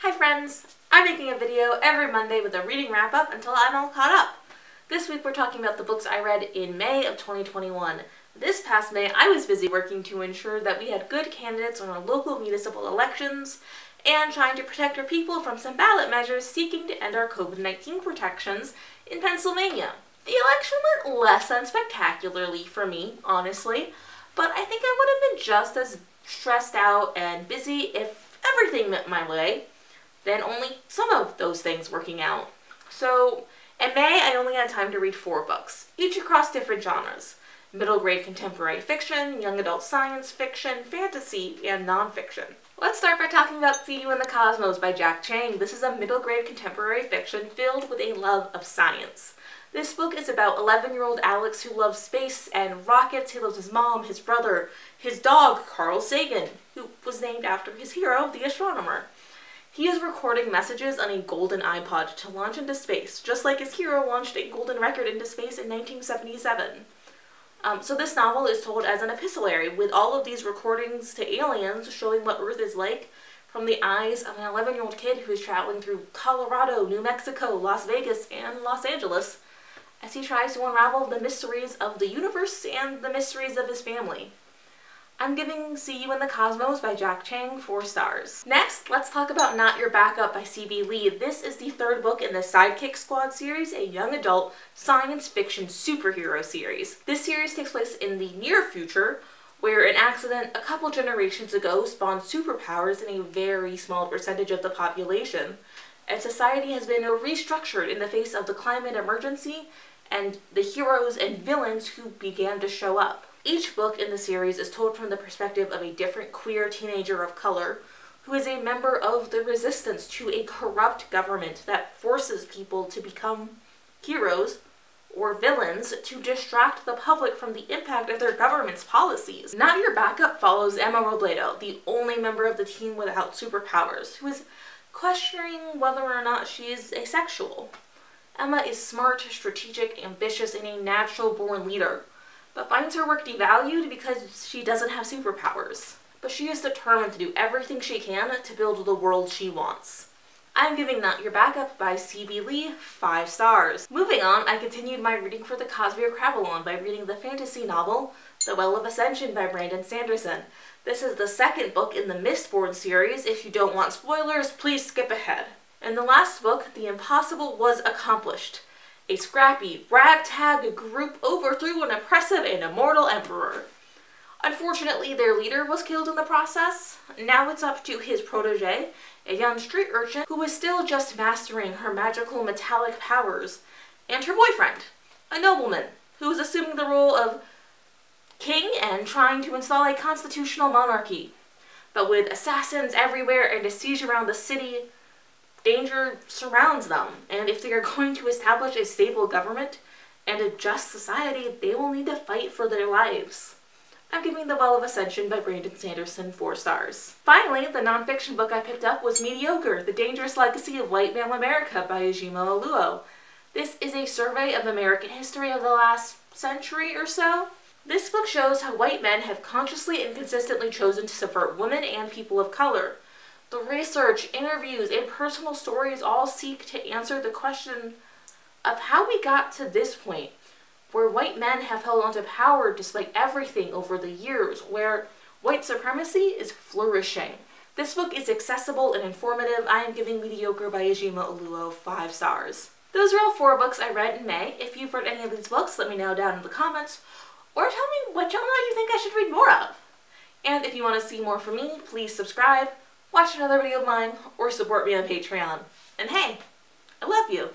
Hi friends! I'm making a video every Monday with a reading wrap-up until I'm all caught up. This week we're talking about the books I read in May of 2021. This past May I was busy working to ensure that we had good candidates on our local municipal elections and trying to protect our people from some ballot measures seeking to end our COVID-19 protections in Pennsylvania. The election went less than spectacularly for me, honestly, but I think I would have been just as stressed out and busy if everything went my way than only some of those things working out. So, in May, I only had time to read 4 books, each across different genres: middle grade contemporary fiction, young adult science fiction, fantasy, and nonfiction. Let's start by talking about See You in the Cosmos by Jack Chang. This is a middle grade contemporary fiction filled with a love of science. This book is about 11-year-old Alex who loves space and rockets. He loves his mom, his brother, his dog, Carl Sagan, who was named after his hero, the astronomer. He is recording messages on a golden iPod to launch into space, just like his hero launched a golden record into space in 1977. So this novel is told as an epistolary, with all of these recordings to aliens showing what Earth is like from the eyes of an 11-year-old kid who is traveling through Colorado, New Mexico, Las Vegas, and Los Angeles, as he tries to unravel the mysteries of the universe and the mysteries of his family. I'm giving See You in the Cosmos by Jack Chang 4 stars. Next, let's talk about Not Your Backup by C.B. Lee. This is the 3rd book in the Sidekick Squad series, a young adult science fiction superhero series. This series takes place in the near future, where an accident a couple generations ago spawned superpowers in a very small percentage of the population, and society has been restructured in the face of the climate emergency and the heroes and villains who began to show up. Each book in the series is told from the perspective of a different queer teenager of color who is a member of the resistance to a corrupt government that forces people to become heroes or villains to distract the public from the impact of their government's policies. Not Your Backup follows Emma Robledo, the only member of the team without superpowers, who is questioning whether or not she is asexual. Emma is smart, strategic, ambitious, and a natural-born leader, but finds her work devalued because she doesn't have superpowers. But she is determined to do everything she can to build the world she wants. I'm giving Not Your Backup by C.B. Lee 5 stars. Moving on, I continued my reading for the Cosmere Cravalon by reading the fantasy novel The Well of Ascension by Brandon Sanderson. This is the 2nd book in the Mistborn series. If you don't want spoilers, please skip ahead. In the last book, the impossible was accomplished. A scrappy, ragtag group overthrew an oppressive and immortal emperor. Unfortunately, their leader was killed in the process. Now it's up to his protege, a young street urchin who is still just mastering her magical metallic powers, and her boyfriend, a nobleman, who is assuming the role of king and trying to install a constitutional monarchy. But with assassins everywhere and a siege around the city, danger surrounds them, and if they are going to establish a stable government and a just society, they will need to fight for their lives. I'm giving The Well of Ascension by Brandon Sanderson 4 stars. Finally, the nonfiction book I picked up was Mediocre, The Dangerous Legacy of White Male America by Ejima Oluo. This is a survey of American history of the last century or so. This book shows how white men have consciously and consistently chosen to subvert women and people of color. The research, interviews, and personal stories all seek to answer the question of how we got to this point, where white men have held onto power despite everything over the years, where white supremacy is flourishing. This book is accessible and informative. I am giving Mediocre by Ejima Oluo 5 stars. Those are all 4 books I read in May. If you've read any of these books, let me know down in the comments, or tell me what genre you think I should read more of. And if you want to see more from me, please subscribe, watch another video of mine, or support me on Patreon. And hey, I love you!